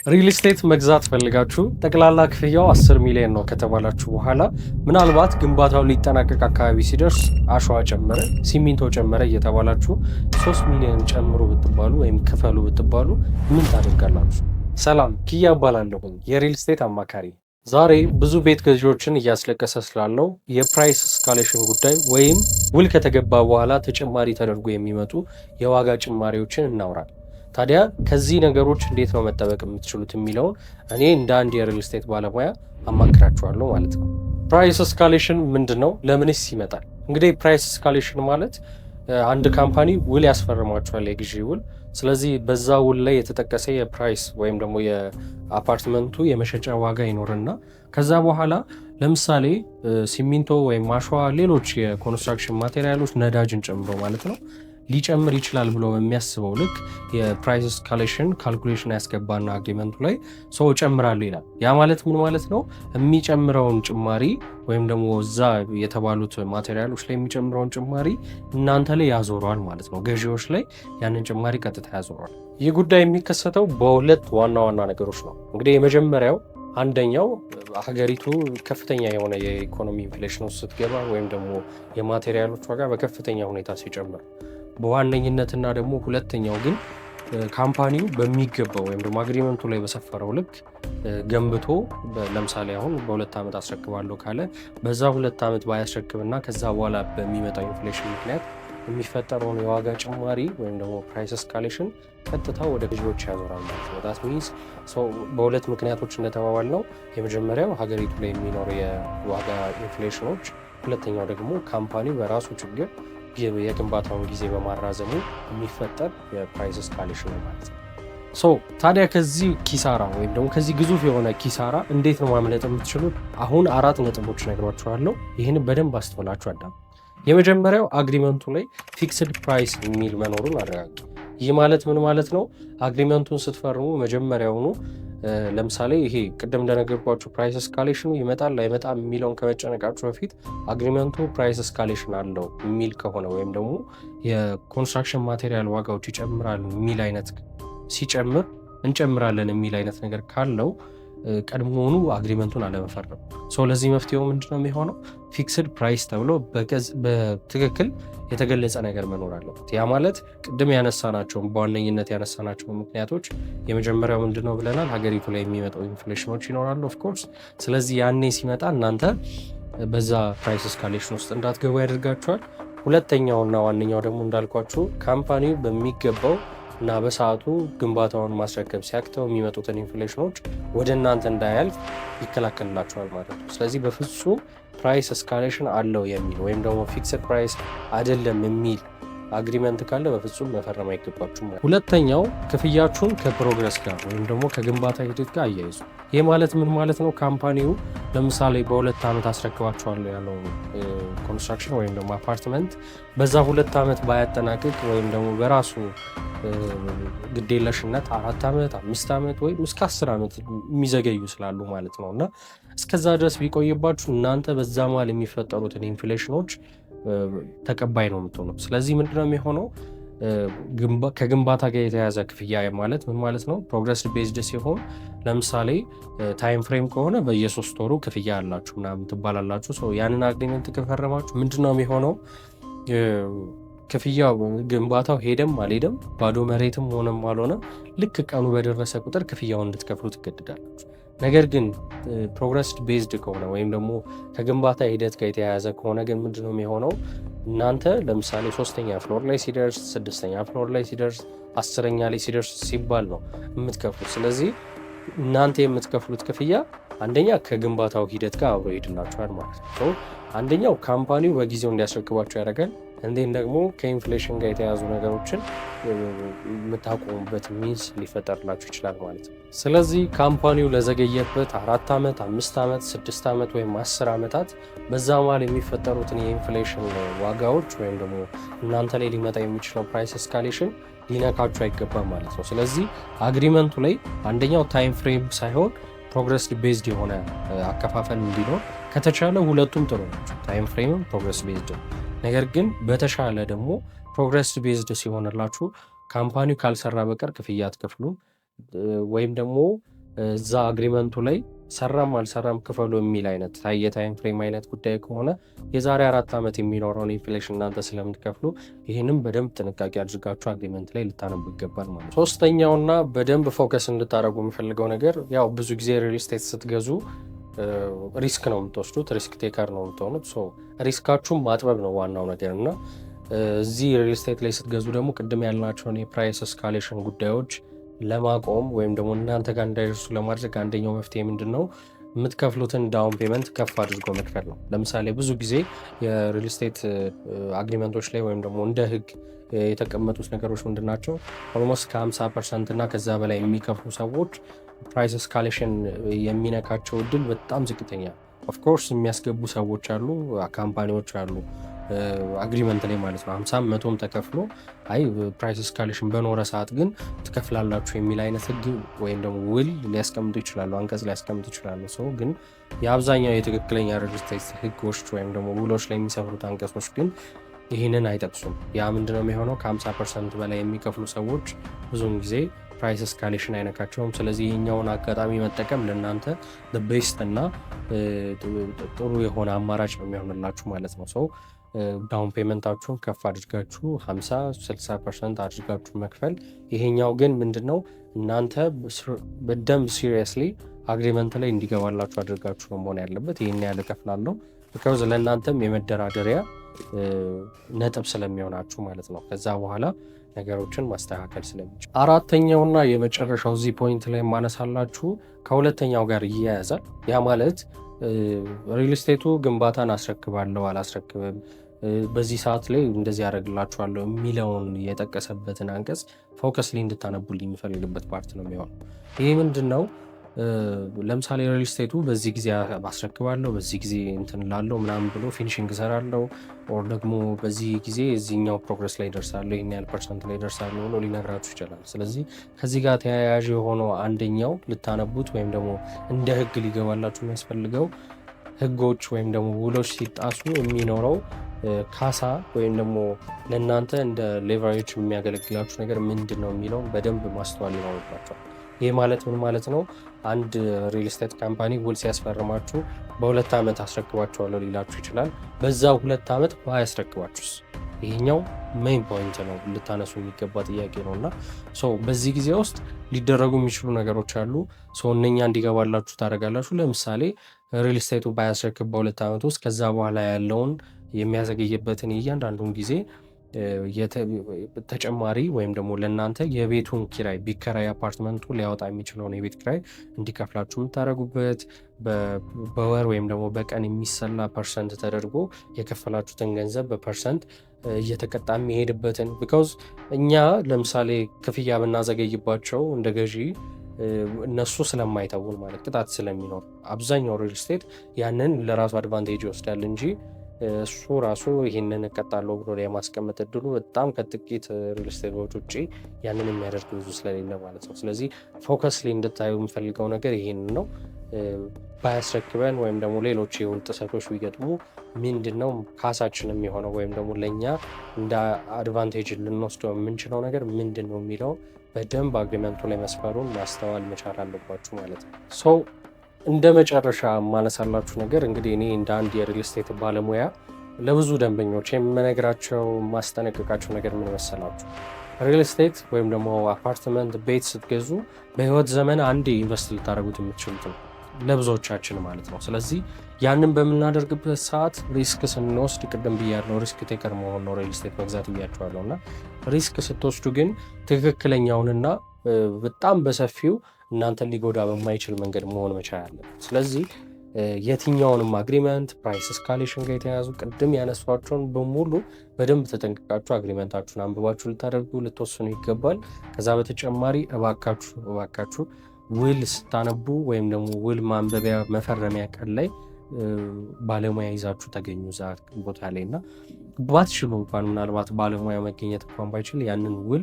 ሪል ስቴት መግዛት ፈልጋችሁ ጠቅላላ ክፍያው 10 ሚሊዮን ነው ከተባላችሁ በኋላ ምናልባት ግንባታው ሊጠናቀቅ አካባቢ ሲደርስ አሸዋ ጨመረ፣ ሲሚንቶ ጨመረ እየተባላችሁ 3 ሚሊዮን ጨምሩ ብትባሉ ወይም ክፈሉ ብትባሉ ምን ታደርጋላችሁ? ሰላም ኪያ እባላለሁ፣ የሪል ስቴት አማካሪ። ዛሬ ብዙ ቤት ገዢዎችን እያስለቀሰ ስላለው የፕራይስ እስካሌሽን ጉዳይ ወይም ውል ከተገባ በኋላ ተጨማሪ ተደርጎ የሚመጡ የዋጋ ጭማሪዎችን እናውራለን። ታዲያ ከዚህ ነገሮች እንዴት ነው መጠበቅ የምትችሉት የሚለውን እኔ እንደ አንድ የሪል ስቴት ባለሙያ አማክራችኋለሁ ማለት ነው። ፕራይስ እስካሌሽን ምንድን ነው? ለምንስ ይመጣል? እንግዲህ ፕራይስ እስካሌሽን ማለት አንድ ካምፓኒ ውል ያስፈርማችኋል፣ የግዢ ውል። ስለዚህ በዛ ውል ላይ የተጠቀሰ የፕራይስ ወይም ደግሞ የአፓርትመንቱ የመሸጫ ዋጋ ይኖርና ከዛ በኋላ ለምሳሌ ሲሚንቶ ወይም አሸዋ፣ ሌሎች የኮንስትራክሽን ማቴሪያሎች ነዳጅን ጨምሮ ማለት ነው ሊጨምር ይችላል ብሎ በሚያስበው ልክ የፕራይስ እስካሌሽን ካልኩሌሽን ያስገባና አግሪመንቱ ላይ ሰው ጨምራሉ ይላል። ያ ማለት ምን ማለት ነው? የሚጨምረውን ጭማሪ ወይም ደግሞ እዛ የተባሉት ማቴሪያሎች ላይ የሚጨምረውን ጭማሪ እናንተ ላይ ያዞረዋል ማለት ነው። ገዢዎች ላይ ያንን ጭማሪ ቀጥታ ያዞረዋል። ይህ ጉዳይ የሚከሰተው በሁለት ዋና ዋና ነገሮች ነው። እንግዲህ የመጀመሪያው አንደኛው ሀገሪቱ ከፍተኛ የሆነ የኢኮኖሚ ኢንፍሌሽን ውስጥ ስትገባ ወይም ደግሞ የማቴሪያሎች ዋጋ በከፍተኛ ሁኔታ ሲጨምር በዋነኝነትና ደግሞ ሁለተኛው ግን ካምፓኒው በሚገባው ወይም ደግሞ አግሪመንቱ ላይ በሰፈረው ልክ ገንብቶ ለምሳሌ አሁን በ2 ዓመት አስረክባለሁ ካለ በዛ 2 ዓመት ባያስረክብና ከዛ በኋላ በሚመጣው ኢንፍሌሽን ምክንያት የሚፈጠረውን የዋጋ ጭማሪ ወይም ደግሞ ፕራይስ እስካሌሽን ቀጥታ ወደ ገዢዎች ያዞራል ማለት ነው። ዳት ሚንስ በሁለት ምክንያቶች እንደተባባል ነው። የመጀመሪያው ሀገሪቱ ላይ የሚኖሩ የዋጋ ኢንፍሌሽኖች፣ ሁለተኛው ደግሞ ካምፓኒው በራሱ ችግር የግንባታውን ጊዜ በማራዘሙ የሚፈጠር የፕራይስ እስካሌሽን ነው ማለት ነው። ታዲያ ከዚህ ኪሳራ ወይም ደግሞ ከዚህ ግዙፍ የሆነ ኪሳራ እንዴት ነው ማምለጥ የምትችሉት? አሁን 4 ነጥቦች ነግሯችኋለሁ። ይህን በደንብ አስተውላችሁ አዳም። የመጀመሪያው አግሪመንቱ ላይ ፊክስድ ፕራይስ የሚል መኖሩን አረጋግጡ። ይህ ማለት ምን ማለት ነው? አግሪመንቱን ስትፈርሙ መጀመሪያውኑ ለምሳሌ ይሄ ቅድም እንደነገርኳችሁ ፕራይስ እስካሌሽኑ ይመጣል አይመጣም የሚለውን ከመጨነቃችሁ በፊት አግሪመንቱ ፕራይስ እስካሌሽን አለው የሚል ከሆነ ወይም ደግሞ የኮንስትራክሽን ማቴሪያል ዋጋዎች ይጨምራል የሚል አይነት ሲጨምር እንጨምራለን የሚል አይነት ነገር ካለው ቀድሞውኑ አግሪመንቱን አለመፈረም። ለዚህ መፍትሄው ምንድነው የሚሆነው? ፊክስድ ፕራይስ ተብሎ በትክክል የተገለጸ ነገር መኖር አለበት። ያ ማለት ቅድም ያነሳናቸውን በዋነኝነት ያነሳናቸው ምክንያቶች የመጀመሪያው ምንድነው ብለናል? ሀገሪቱ ላይ የሚመጣው ኢንፍሌሽኖች ይኖራሉ ኦፍኮርስ። ስለዚህ ያኔ ሲመጣ እናንተ በዛ ፕራይስ እስካሌሽን ውስጥ እንዳትገቡ ያደርጋችኋል። ሁለተኛውና ዋነኛው ደግሞ እንዳልኳችሁ ካምፓኒው በሚገባው እና በሰዓቱ ግንባታውን ማስረከብ ሲያክተው የሚመጡትን ኢንፍሌሽኖች ወደ እናንተ እንዳያልፍ ይከላከልላቸዋል ማለት ነው። ስለዚህ በፍጹም ፕራይስ እስካሌሽን አለው የሚል ወይም ደግሞ ፊክስድ ፕራይስ አይደለም የሚል አግሪመንት ካለ በፍጹም መፈረም አይገባችሁም። ሁለተኛው ክፍያችሁን ከፕሮግረስ ጋር ወይም ደግሞ ከግንባታ ሂደት ጋር አያይዙ። ይህ ማለት ምን ማለት ነው? ካምፓኒው ለምሳሌ በ2 ዓመት አስረክባችኋለሁ ያለው ኮንስትራክሽን ወይም ደግሞ አፓርትመንት በዛ 2 ዓመት ባያጠናቅቅ ወይም ደግሞ በራሱ ግዴለሽነት 4 ዓመት 5 ዓመት ወይም እስከ 10 ዓመት የሚዘገዩ ስላሉ ማለት ነው እና እስከዛ ድረስ ቢቆይባችሁ እናንተ በዛ መሃል የሚፈጠሩትን ኢንፍሌሽኖች ተቀባይ ነው የምትሆኑት። ስለዚህ ምንድነው የሚሆነው? ከግንባታ ጋር የተያያዘ ክፍያ ማለት ምን ማለት ነው? ፕሮግረስ ቤዝድ ሲሆን ለምሳሌ ታይም ፍሬም ከሆነ በየ3 ወሩ ክፍያ አላችሁ ምናምን ትባላላችሁ። ያንን አግሪመንት ከፈረማችሁ ምንድነው የሚሆነው? ክፍያው ግንባታው ሄደም አልሄደም ባዶ መሬትም ሆነም አልሆነ ልክ ቀኑ በደረሰ ቁጥር ክፍያውን እንድትከፍሉ ትገደዳላችሁ። ነገር ግን ፕሮግረስ ቤዝድ ከሆነ ወይም ደግሞ ከግንባታ ሂደት ጋር የተያያዘ ከሆነ ግን ምንድነው የሚሆነው? እናንተ ለምሳሌ 3ኛ ፍሎር ላይ ሲደርስ፣ 6ኛ ፍሎር ላይ ሲደርስ፣ 10ኛ ላይ ሲደርስ ሲባል ነው የምትከፍሉት። ስለዚህ እናንተ የምትከፍሉት ክፍያ አንደኛ ከግንባታው ሂደት ጋር አብሮ ይሄድላችኋል ማለት ነው። አንደኛው ካምፓኒው በጊዜው እንዲያስረክባችሁ ያደርጋል። እንዴን ደግሞ ከኢንፍሌሽን ጋር የተያዙ ነገሮችን የምታቆሙበት ሚንስ ሊፈጠርላችሁ ይችላል ማለት ነው። ስለዚህ ካምፓኒው ለዘገየበት 4 ዓመት 5 ዓመት 6 ዓመት ወይም 10 ዓመታት በዛ መሃል የሚፈጠሩትን የኢንፍሌሽን ዋጋዎች ወይም ደግሞ እናንተ ላይ ሊመጣ የሚችለው ፕራይስ እስካሌሽን ሊነካችሁ አይገባም ማለት ነው። ስለዚህ አግሪመንቱ ላይ አንደኛው ታይም ፍሬም ሳይሆን ፕሮግረስ ቤዝድ የሆነ አከፋፈል እንዲኖር ከተቻለ ሁለቱም ጥሩ ናቸው፣ ታይም ፍሬምም ፕሮግረስ ቤዝድ። ነገር ግን በተሻለ ደግሞ ፕሮግረስ ቤዝድ ሲሆንላችሁ ካምፓኒው ካልሰራ በቀር ክፍያ አትከፍሉም ወይም ደግሞ እዛ አግሪመንቱ ላይ ሰራም አልሰራም ክፈሉ የሚል አይነት የታይም ፍሬም አይነት ጉዳይ ከሆነ የዛሬ 4 ዓመት የሚኖረውን ኢንፍሌሽን እናንተ ስለምትከፍሉ ይህንም በደንብ ጥንቃቄ አድርጋችሁ አግሪመንት ላይ ልታነቡ ይገባል ማለት ነው። ሶስተኛውና በደንብ ፎከስ እንድታደረጉ የሚፈልገው ነገር ያው ብዙ ጊዜ ሪል ስቴት ስትገዙ ሪስክ ነው የምትወስዱት፣ ሪስክ ቴከር ነው የምትሆኑት። ሪስካችሁን ማጥበብ ነው ዋናው ነገር እና እዚህ ሪል ስቴት ላይ ስትገዙ ደግሞ ቅድም ያልናቸውን የፕራይስ እስካሌሽን ጉዳዮች ለማቆም ወይም ደግሞ እናንተ ጋር እንዳይደርሱ ለማድረግ አንደኛው መፍትሄ ምንድን ነው? የምትከፍሉትን ዳውን ፔመንት ከፍ አድርጎ መክፈል ነው። ለምሳሌ ብዙ ጊዜ የሪል ስቴት አግሪመንቶች ላይ ወይም ደግሞ እንደ ህግ የተቀመጡት ነገሮች ምንድን ናቸው? ኦልሞስት ከ50% እና ከዛ በላይ የሚከፍሉ ሰዎች ፕራይስ እስካሌሽን የሚነካቸው እድል በጣም ዝቅተኛ። ኦፍኮርስ የሚያስገቡ ሰዎች አሉ፣ ካምፓኒዎች አሉ አግሪመንት ላይ ማለት ነው 50 100 ተከፍሎ አይ ፕራይስ እስካሌሽን በኖረ ሰዓት ግን ትከፍላላችሁ የሚል አይነት ህግ ወይም ደግሞ ውል ሊያስቀምጡ ይችላሉ፣ አንቀጽ ሊያስቀምጡ ይችላሉ። ሰው ግን የአብዛኛው የትክክለኛ ሪል ስቴት ህጎች ወይም ደግሞ ውሎች ላይ የሚሰፍሩት አንቀጾች ግን ይህንን አይጠቅሱም። ያ ምንድነው የሚሆነው? ከ50% በላይ የሚከፍሉ ሰዎች ብዙውን ጊዜ ፕራይስ እስካሌሽን አይነካቸውም። ስለዚህ ይህኛውን አጋጣሚ መጠቀም ለእናንተ ቤስት እና ጥሩ የሆነ አማራጭ ነው የሚሆንላችሁ ማለት ነው። ሰው ዳውን ፔመንታችሁን ከፍ አድርጋችሁ 50-60% አድርጋችሁ መክፈል። ይሄኛው ግን ምንድነው እናንተ በደንብ ሲሪየስሊ አግሪመንት ላይ እንዲገባላችሁ አድርጋችሁ ነው መሆን ያለበት። ይህን ያህል እከፍላለሁ ቢካዝ ለእናንተም የመደራደሪያ ነጥብ ስለሚሆናችሁ ማለት ነው። ከዛ በኋላ ነገሮችን ማስተካከል ስለሚችል። አራተኛውና የመጨረሻው እዚህ ፖይንት ላይ ማነሳላችሁ ከሁለተኛው ጋር ይያያዛል። ያ ማለት ሪል ስቴቱ ግንባታን አስረክባለሁ አላስረክብም፣ በዚህ ሰዓት ላይ እንደዚህ ያደርግላችኋለሁ የሚለውን የጠቀሰበትን አንቀጽ ፎከስ ላይ እንድታነቡልኝ የሚፈልግበት ፓርት ነው የሚሆነው። ይህ ምንድን ነው? ለምሳሌ ሪል ስቴቱ በዚህ ጊዜ አስረክባለሁ፣ በዚህ ጊዜ እንትን ላለው ምናምን ብሎ ፊኒሽንግ እሰራለሁ፣ ኦር ደግሞ በዚህ ጊዜ እዚህኛው ፕሮግረስ ላይ ደርሳለሁ፣ ይህን ያህል ፐርሰንት ላይ ደርሳለሁ ብሎ ሊነግራችሁ ይችላል። ስለዚህ ከዚህ ጋር ተያያዥ የሆነው አንደኛው ልታነቡት ወይም ደግሞ እንደ ህግ ሊገባላችሁ የሚያስፈልገው ህጎች ወይም ደግሞ ውሎች ሲጣሱ የሚኖረው ካሳ ወይም ደግሞ ለእናንተ እንደ ሌቨሬጅ የሚያገለግላችሁ ነገር ምንድን ነው የሚለውን በደንብ ማስተዋል ይኖርባቸዋል። ይህ ማለት ምን ማለት ነው? አንድ ሪል ስቴት ካምፓኒ ውል ሲያስፈርማችሁ በ2 ዓመት አስረክባችኋለሁ ሊላችሁ ይችላል። በዛ 2 ዓመት ባያስረክባችሁስ? ይሄኛው ሜይን ፖይንት ነው፣ ልታነሱ የሚገባ ጥያቄ ነው። እና በዚህ ጊዜ ውስጥ ሊደረጉ የሚችሉ ነገሮች አሉ። እነኛ እንዲገባላችሁ ታደርጋላችሁ። ለምሳሌ ሪል ስቴቱ ባያስረክብ በ2 ዓመት ውስጥ ከዛ በኋላ ያለውን የሚያዘገይበትን እያንዳንዱን ጊዜ ተጨማሪ ወይም ደግሞ ለእናንተ የቤቱን ኪራይ ቢከራይ አፓርትመንቱ ሊያወጣ የሚችለውን የቤት ኪራይ እንዲከፍላችሁ የምታደርጉበት በወር ወይም ደግሞ በቀን የሚሰላ ፐርሰንት ተደርጎ የከፈላችሁትን ገንዘብ በፐርሰንት እየተቀጣ የሚሄድበትን ቢካውዝ እኛ ለምሳሌ ክፍያ ብናዘገይባቸው እንደ ገዢ እነሱ ስለማይተውን ማለት ቅጣት ስለሚኖር አብዛኛው ሪል ስቴት ያንን ለራሱ አድቫንቴጅ ይወስዳል እንጂ እሱ ራሱ ይህንን እቀጣለሁ ብሎ የማስቀመጥ እድሉ በጣም ከጥቂት ሪል ስቴቶች ውጭ ያንን የሚያደርግ ብዙ ስለሌለ ማለት ነው። ስለዚህ ፎከስ ላይ እንድታዩ የሚፈልገው ነገር ይህን ነው። ባያስረክበን ወይም ደግሞ ሌሎች የውል ጥሰቶች ቢገጥሙ ምንድነው ካሳችን የሚሆነው ወይም ደግሞ ለእኛ እንደ አድቫንቴጅ ልንወስደው የምንችለው ነገር ምንድን ነው የሚለው በደንብ አግሪመንቱ ላይ መስፈሩን ማስተዋል መቻል አለባችሁ ማለት ነው። እንደ መጨረሻ ማነሳላችሁ ነገር እንግዲህ እኔ እንደ አንድ የሪል ስቴት ባለሙያ ለብዙ ደንበኞች የምነግራቸው ማስጠነቀቃቸው ነገር ምን መሰላችሁ? ሪል ስቴት ወይም ደግሞ አፓርትመንት ቤት ስትገዙ በህይወት ዘመን አንዴ ኢንቨስት ልታደርጉት የምትችሉት ነው፣ ለብዙዎቻችን ማለት ነው። ስለዚህ ያንን በምናደርግበት ሰዓት ሪስክ ስንወስድ ቅድም ብያለሁ፣ ሪስክ ቴከር መሆን ነው ሪል ስቴት መግዛት ብያቸዋለሁ። እና ሪስክ ስትወስዱ ግን ትክክለኛውንና በጣም በሰፊው እናንተን ሊጎዳ በማይችል መንገድ መሆን መቻል አለበት። ስለዚህ የትኛውንም አግሪመንት ፕራይስ እስካሌሽን ጋር የተያዙ ቅድም ያነሷቸውን በሙሉ በደንብ ተጠንቅቃችሁ አግሪመንታችሁን አንብባችሁ ልትወስኑ ይገባል። ከዛ በተጨማሪ እባካችሁ ውል ስታነቡ ወይም ደግሞ ውል ማንበቢያ መፈረሚያ ቀን ላይ ባለሙያ ይዛችሁ ተገኙ እዛ ቦታ ላይ እና ባትችሉ እንኳን ምናልባት ባለሙያ መገኘት እንኳን ባይችል ያንን ውል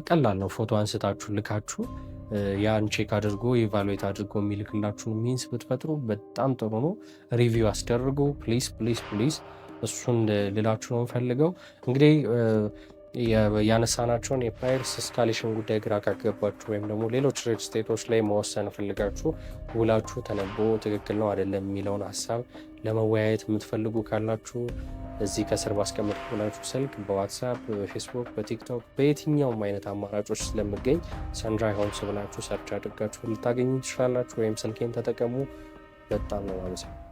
ቀላል ነው፣ ፎቶ አንስታችሁ ልካችሁ ያን ቼክ አድርጎ ኢቫሉዌት አድርጎ የሚልክላችሁ ሚንስ ብትፈጥሩ በጣም ጥሩ ነው። ሪቪው አስደርጉ ፕሊዝ። እሱን ልላችሁ ነው ፈልገው። እንግዲህ ያነሳናቸውን የፕራይስ ስካሌሽን ጉዳይ ግራ ካገባችሁ ወይም ደግሞ ሌሎች ሪል ስቴቶች ላይ መወሰን ፈልጋችሁ ውላችሁ ተነቦ ትክክል ነው አይደለም የሚለውን ሀሳብ ለመወያየት የምትፈልጉ ካላችሁ እዚህ ከስር ባስቀመጥኩላችሁ ስልክ በዋትሳፕ፣ በፌስቡክ፣ በቲክቶክ በየትኛውም አይነት አማራጮች ስለምገኝ ሰንድራይ ሆምስ ብላችሁ ሰርች አድርጋችሁ ልታገኙ ትችላላችሁ። ወይም ስልኬን ተጠቀሙ። በጣም ነው ማለት ነው።